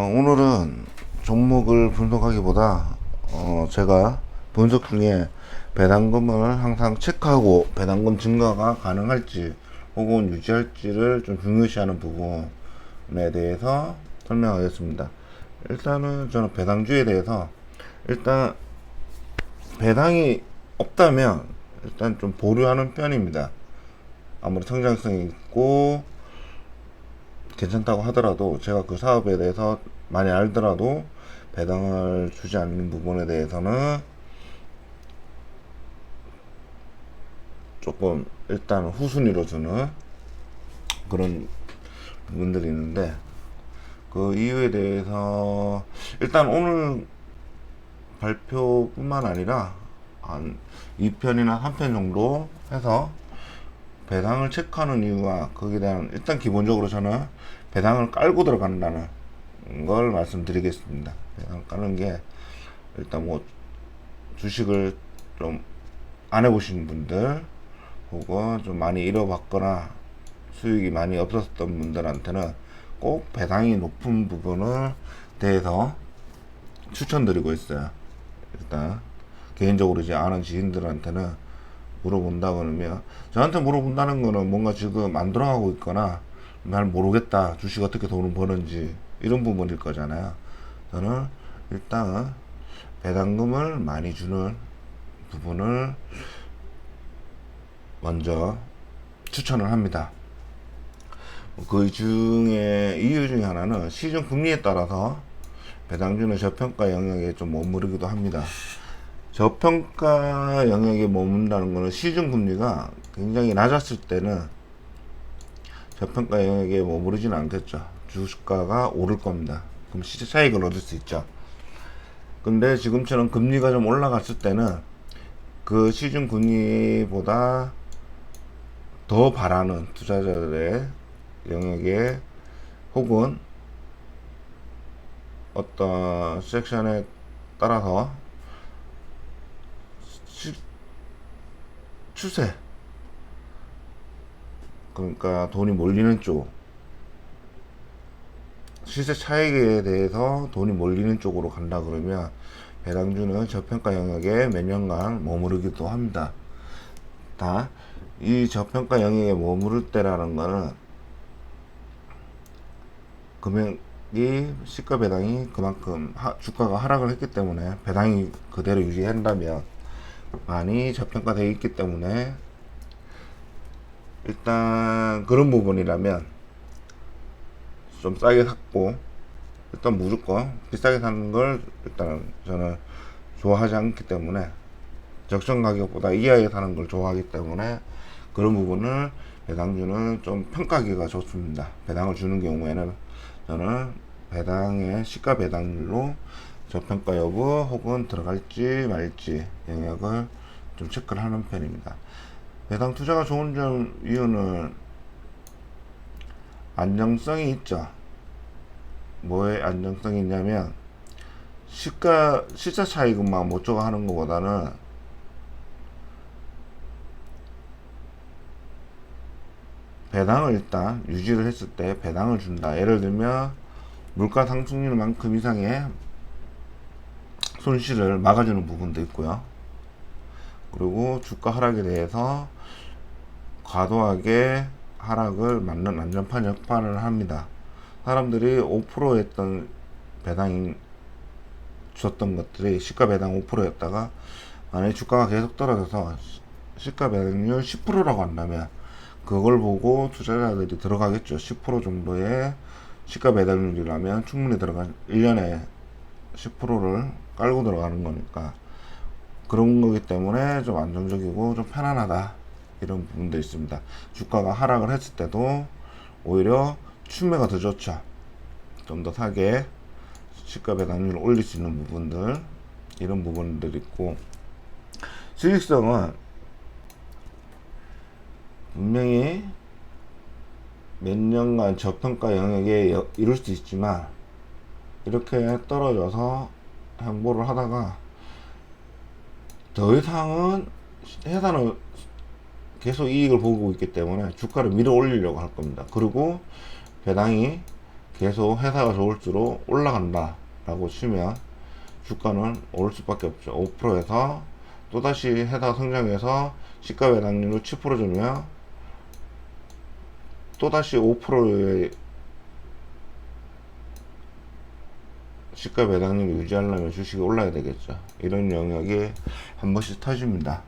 오늘은 종목을 분석하기보다 제가 분석 중에 배당금을 항상 체크하고 배당금 증가가 가능할지 혹은 유지할지를 좀 중요시하는 부분에 대해서 설명하겠습니다. 일단은 저는 배당주에 대해서 일단 배당이 없다면 일단 좀 보류하는 편입니다. 아무리 성장성이 있고 괜찮다고 하더라도 제가 그 사업에 대해서 많이 알더라도 배당을 주지 않는 부분에 대해서는 조금 일단 후순위로 주는 그런 부분들이 있는데, 그 이유에 대해서 일단 오늘 발표뿐만 아니라 한 2편이나 3편 정도 해서 배당을 체크하는 이유와 거기에 대한 일단 기본적으로 저는 배당을 깔고 들어간다는 걸 말씀드리겠습니다. 배당 까는 게 일단 뭐 주식을 좀 안 해보신 분들 혹은 좀 많이 잃어봤거나 수익이 많이 없었던 분들한테는 꼭 배당이 높은 부분을 대해서 추천드리고 있어요. 일단 개인적으로 이제 아는 지인들한테는 물어본다 그러면, 저한테 물어본다는 거는 뭔가 지금 안 돌아가고 있거나 날 모르겠다, 주식 어떻게 돈을 버는지 이런 부분일 거잖아요. 저는 일단 배당금을 많이 주는 부분을 먼저 추천을 합니다. 그 중에 이유 중에 하나는 시중 금리에 따라서 배당주는 저평가 영역에 좀 머무르기도 합니다. 저평가 영역에 머문다는 것은 시중 금리가 굉장히 낮았을 때는 저평가 영역에 머무르지는 않겠죠. 주가가 오를 겁니다. 그럼 시세 차익을 얻을 수 있죠. 근데 지금처럼 금리가 좀 올라갔을 때는 그 시중 금리보다 더 바라는 투자자들의 영역에 혹은 어떤 섹션에 따라서 추세, 그러니까 돈이 몰리는 쪽, 시세 차익에 대해서 돈이 몰리는 쪽으로 간다 그러면 배당주는 저평가 영역에 몇 년간 머무르기도 합니다. 이 저평가 영역에 머무를 때라는 거는 금액이 시가 배당이 그만큼 주가가 하락을 했기 때문에 배당이 그대로 유지한다면 많이 저평가되어 있기 때문에, 일단 그런 부분이라면 좀 싸게 샀고, 일단 무조건 비싸게 사는 걸 일단 저는 좋아하지 않기 때문에, 적정 가격보다 이하에 사는 걸 좋아하기 때문에 그런 부분을 배당주는 좀 평가하기가 좋습니다. 배당을 주는 경우에는 저는 배당의 시가 배당률로 저평가 여부 혹은 들어갈지 말지 영역을 좀 체크를 하는 편입니다. 배당 투자가 좋은 점 이유는 안정성이 있죠. 뭐에 안정성이 있냐면 시차 차익만 못 줘가 하는 것보다는 배당을 일단 유지를 했을 때 배당을 준다. 예를 들면 물가 상승률만큼 이상의 손실을 막아주는 부분도 있고요. 그리고 주가 하락에 대해서 과도하게 하락을 막는 안전판 역할을 합니다. 사람들이 5%였던 배당이 줬던 것들이 시가 배당 5%였다가 만약에 주가가 계속 떨어져서 시가 배당률 10%라고 한다면 그걸 보고 투자자들이 들어가겠죠. 10% 정도의 시가 배당률이라면 충분히 1년에 10%를 깔고 들어가는 거니까 그런 거기 때문에 좀 안정적이고 좀 편안하다, 이런 부분도 있습니다. 주가가 하락을 했을 때도 오히려 추매가 더 좋죠. 좀 더 사게 시가 배당률을 올릴 수 있는 부분들, 이런 부분들이 있고, 수익성은 분명히 몇 년간 저평가 영역에 이룰 수 있지만 이렇게 떨어져서 행보를 하다가 더 이상은 회사는 계속 이익을 보고 있기 때문에 주가를 밀어 올리려고 할 겁니다. 그리고 배당이 계속 회사가 좋을수록 올라간다 라고 치면 주가는 오를 수밖에 없죠. 5%에서 또다시 회사가 성장해서 시가 배당률을 7% 주면 또다시 5%의 시가 배당률을 유지하려면 주식이 올라야 되겠죠. 이런 영역이 한 번씩 터집니다.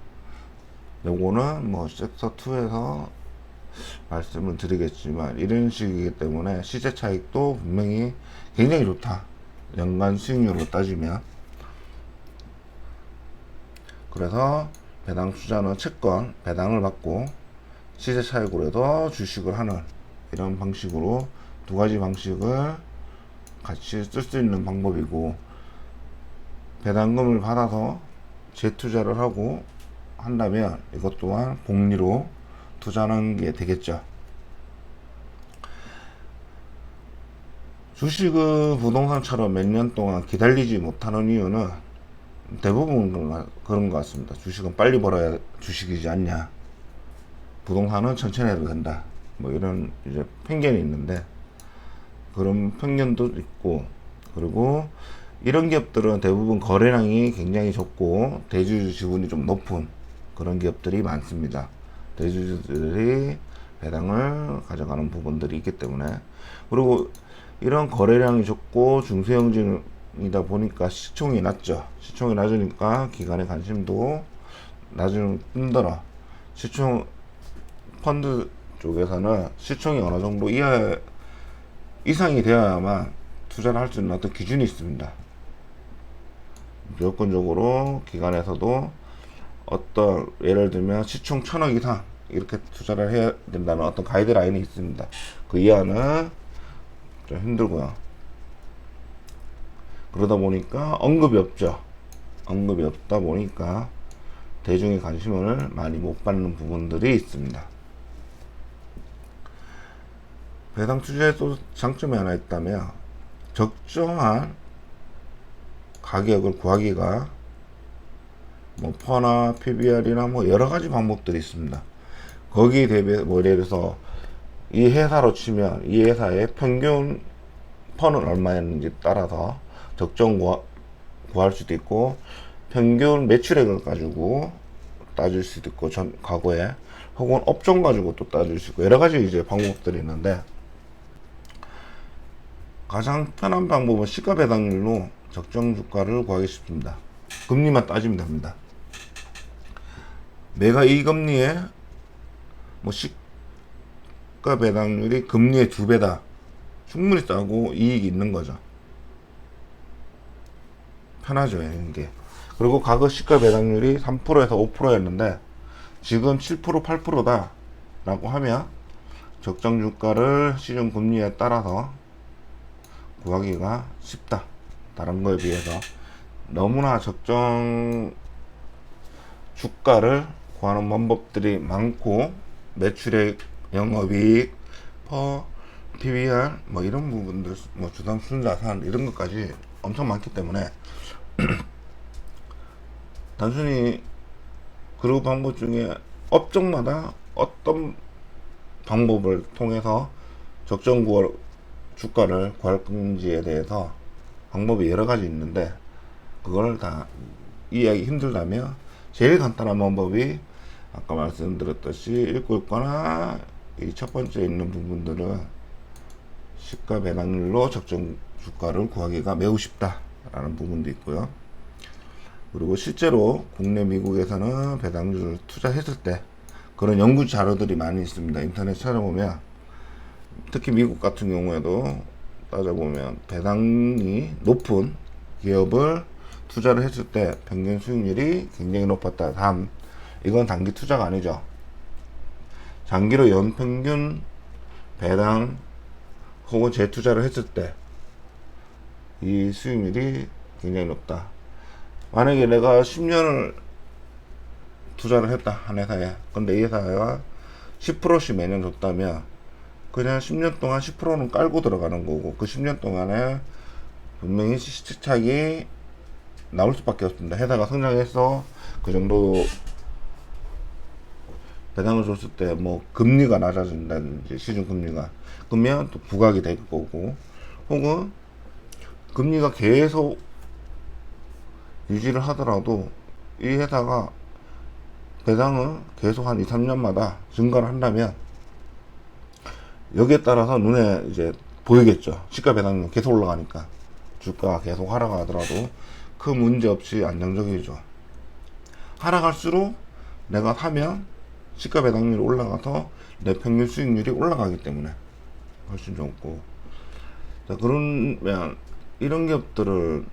요거는 뭐 섹터 2에서 말씀을 드리겠지만 이런 식이기 때문에 시세 차익도 분명히 굉장히 좋다. 연간 수익률로 따지면. 그래서 배당 투자는 채권 배당을 받고 시세 차익으로 해서 주식을 하는 이런 방식으로 두 가지 방식을 같이 쓸 수 있는 방법이고, 배당금을 받아서 재투자를 하고 한다면 이것 또한 복리로 투자하는 게 되겠죠. 주식은 부동산처럼 몇 년 동안 기다리지 못하는 이유는 대부분 그런 것 같습니다. 주식은 빨리 벌어야 주식이지 않냐, 부동산은 천천히 해도 된다, 뭐 이런 이제 편견이 있는데, 그런 편견도 있고, 그리고 이런 기업들은 대부분 거래량이 굉장히 적고 대주주 지분이 좀 높은 그런 기업들이 많습니다. 대주주들이 배당을 가져가는 부분들이 있기 때문에. 그리고 이런 거래량이 적고 중소형진이다 보니까 시총이 낮죠. 시총이 낮으니까 기관의 관심도 낮을 뿐더러 시총 펀드 쪽에서는 시총이 어느 정도 이상이 되어야만 투자를 할 수 있는 어떤 기준이 있습니다. 무조건적으로 기관에서도 어떤 예를 들면 시총 1000억 이상 이렇게 투자를 해야 된다는 어떤 가이드라인이 있습니다. 그 이하는 좀 힘들고요. 그러다 보니까 언급이 없죠. 언급이 없다 보니까 대중의 관심을 많이 못 받는 부분들이 있습니다. 배당 투자에 또 장점이 하나 있다면 적정한 가격을 구하기가 뭐 퍼나 PBR이나 뭐 여러 가지 방법들이 있습니다. 거기에 대비해 뭐 예를 들어서 이 회사로 치면 이 회사의 평균 퍼는 얼마였는지 따라서 적정 구할 수도 있고, 평균 매출액을 가지고 따질 수도 있고, 과거에 혹은 업종 가지고 또 따질 수 있고, 여러 가지 이제 방법들이 있는데, 가장 편한 방법은 시가 배당률로 적정 주가를 구하기 쉽습니다. 금리만 따지면 됩니다. 내가 이 금리에 뭐 시가 배당률이 금리의 2배다, 충분히 싸고 이익이 있는 거죠. 편하죠, 이게. 그리고 과거 시가 배당률이 3%에서 5%였는데 지금 7%, 8%다 라고 하면 적정 주가를 시중 금리에 따라서 구하기가 쉽다. 다른 거에 비해서 너무나 적정 주가를 구하는 방법들이 많고, 매출액, 영업이익, 퍼, PBR 뭐 이런 부분들, 뭐 주당 순자산 이런 것까지 엄청 많기 때문에 단순히 그룹 방법 중에 업종마다 어떤 방법을 통해서 적정 주가를 구할 건지에 대해서 방법이 여러 가지 있는데, 그걸 다 이해하기 힘들다면 제일 간단한 방법이 아까 말씀드렸듯이 읽고 있거나 이 첫 번째 있는 부분들은 시가 배당률로 적정 주가를 구하기가 매우 쉽다라는 부분도 있고요. 그리고 실제로 국내 미국에서는 배당률을 투자했을 때 그런 연구 자료들이 많이 있습니다. 인터넷 찾아보면, 특히 미국 같은 경우에도 따져보면 배당이 높은 기업을 투자를 했을 때 평균 수익률이 굉장히 높았다. 단, 이건 단기 투자가 아니죠. 장기로 연평균 배당 혹은 재투자를 했을 때 이 수익률이 굉장히 높다. 만약에 내가 10년을 투자를 했다, 한 회사에. 근데 이 회사가 10%씩 매년 줬다면 그냥 10년 동안 10%는 깔고 들어가는 거고, 그 10년 동안에 분명히 시차익이 나올 수밖에 없습니다. 회사가 성장해서 그 정도 배당을 줬을 때 뭐 금리가 낮아진다든지 시중 금리가, 그러면 또 부각이 될 거고, 혹은 금리가 계속 유지를 하더라도 이 회사가 배당을 계속 한 2, 3년마다 증가를 한다면 여기에 따라서 눈에 이제 보이겠죠. 시가 배당률 계속 올라가니까 주가가 계속 하락하더라도 큰 문제 없이 안정적이죠. 하락할수록 내가 사면 시가 배당률이 올라가서 내 평균 수익률이 올라가기 때문에 훨씬 좋고. 자, 그러면 이런 기업들을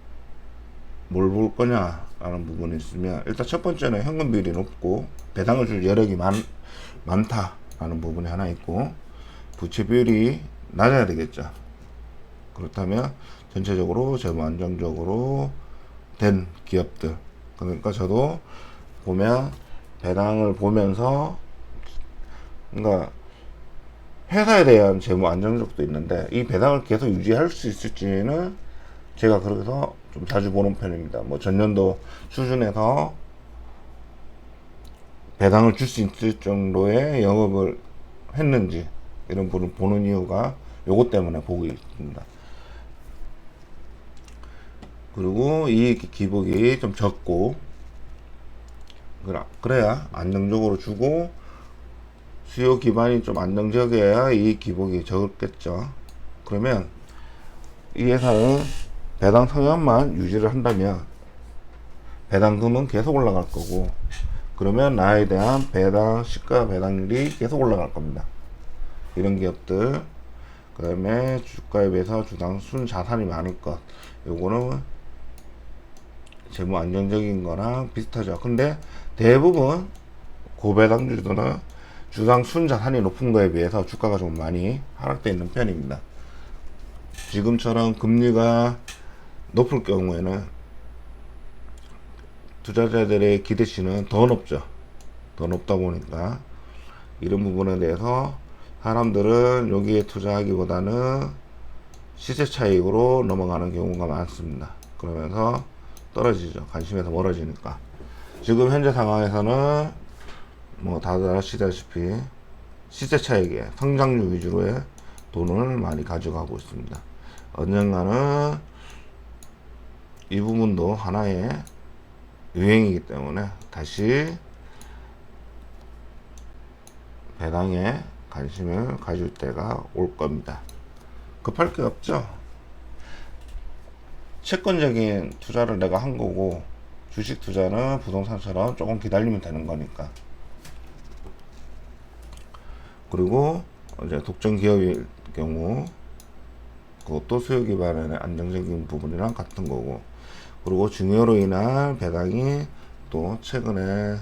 뭘 볼 거냐라는 부분이 있으면, 일단 첫 번째는 현금 비율이 높고 배당을 줄 여력이 많다라는 부분이 하나 있고, 부채 비율이 낮아야 되겠죠. 그렇다면 전체적으로 재무 안정적으로 된 기업들, 그러니까 저도 보면 배당을 보면서, 그러니까 회사에 대한 재무 안정적도 있는데 이 배당을 계속 유지할 수 있을지는 제가 그래서 좀 자주 보는 편입니다. 뭐 전년도 수준에서 배당을 줄 수 있을 정도의 영업을 했는지 이런 부분을 보는 이유가 요것 때문에 보고 있습니다. 그리고 이 기복이 좀 적고, 그래야 안정적으로 주고 수요 기반이 좀 안정적이어야 이 기복이 적겠죠. 그러면 이 회사는 배당 성향만 유지를 한다면 배당금은 계속 올라갈 거고, 그러면 나에 대한 배당 시가 배당률이 계속 올라갈 겁니다. 이런 기업들. 그 다음에 주가에 비해서 주당 순 자산이 많을 것, 요거는 재무 안정적인 거랑 비슷하죠. 근데 대부분 고배당주들은 주당 순 자산이 높은 거에 비해서 주가가 좀 많이 하락되어 있는 편입니다. 지금처럼 금리가 높을 경우에는 투자자들의 기대치는 더 높죠. 더 높다 보니까 이런 부분에 대해서 사람들은 여기에 투자하기보다는 시세 차익으로 넘어가는 경우가 많습니다. 그러면서 떨어지죠. 관심에서 멀어지니까. 지금 현재 상황에서는 뭐 다들 아시다시피 시세 차익에 성장률 위주로의 돈을 많이 가져가고 있습니다. 언젠가는 이 부분도 하나의 유행이기 때문에 다시 배당에 관심을 가질 때가 올 겁니다. 급할 게 없죠. 채권적인 투자를 내가 한 거고, 주식 투자는 부동산처럼 조금 기다리면 되는 거니까. 그리고 이제 독점 기업일 경우 그것도 수요 기반의 안정적인 부분이랑 같은 거고, 그리고 증여로 인한 배당이 또 최근이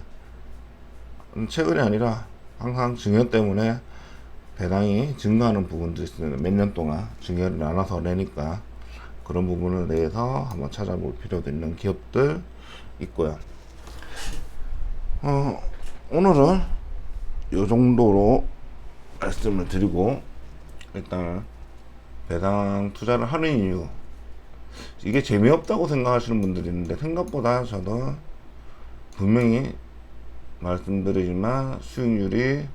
아니라 항상 증여 때문에 배당이 증가하는 부분도 있습니다. 몇 년 동안 증여를 나눠서 내니까 그런 부분에 대해서 한번 찾아볼 필요도 있는 기업들 있고요. 오늘은 이 정도로 말씀을 드리고, 일단 배당 투자를 하는 이유, 이게 재미없다고 생각하시는 분들이 있는데 생각보다 저도 분명히 말씀드리지만 수익률이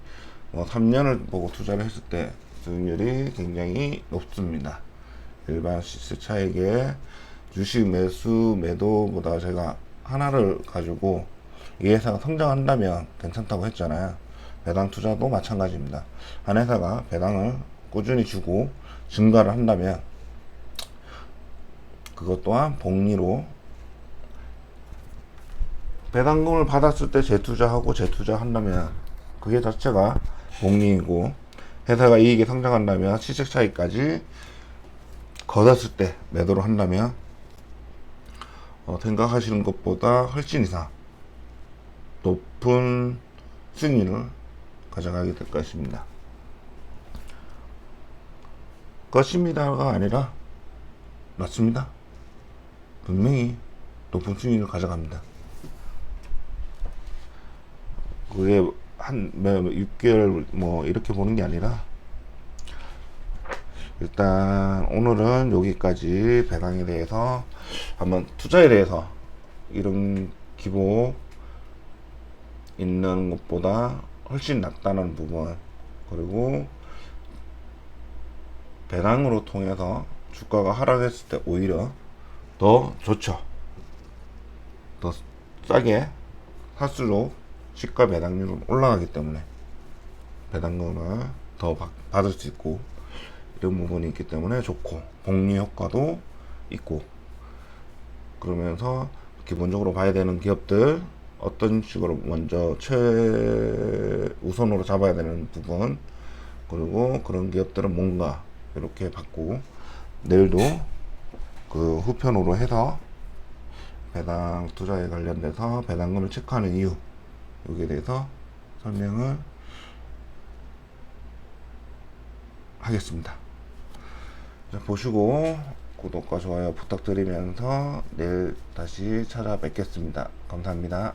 뭐 3년을 보고 투자를 했을 때 수익률이 굉장히 높습니다. 일반 시세 차익의 주식 매수 매도보다 제가 하나를 가지고 이 회사가 성장한다면 괜찮다고 했잖아요. 배당 투자도 마찬가지입니다. 한 회사가 배당을 꾸준히 주고 증가를 한다면 그것 또한 복리로 배당금을 받았을 때 재투자하고 재투자한다면 그게 자체가 복리이고, 회사가 이익이 성장한다면 시세 차익까지 걷었을 때 매도를 한다면 생각하시는 것보다 훨씬 이상 높은 수익률을 가져가게 될 것입니다. 것입니다가 아니라 맞습니다. 분명히 높은 수익률을 가져갑니다. 그게 한 6개월 뭐 이렇게 보는 게 아니라, 일단 오늘은 여기까지 배당에 대해서 한번, 투자에 대해서 이런 기복 있는 것보다 훨씬 낫다는 부분, 그리고 배당으로 통해서 주가가 하락했을 때 오히려 더 좋죠. 더 싸게 살수록 시가 배당률은 올라가기 때문에 배당금을 더 받을 수 있고 이런 부분이 있기 때문에 좋고 복리 효과도 있고 그러면서 기본적으로 봐야 되는 기업들 어떤 식으로 먼저 최우선으로 잡아야 되는 부분 그리고 그런 기업들은 뭔가 이렇게 받고 내일도 그 후편으로 해서 배당 투자에 관련돼서 배당금을 체크하는 이유 여기에 대해서 설명을 하겠습니다. 자, 보시고 구독과 좋아요 부탁드리면서 내일 다시 찾아뵙겠습니다. 감사합니다.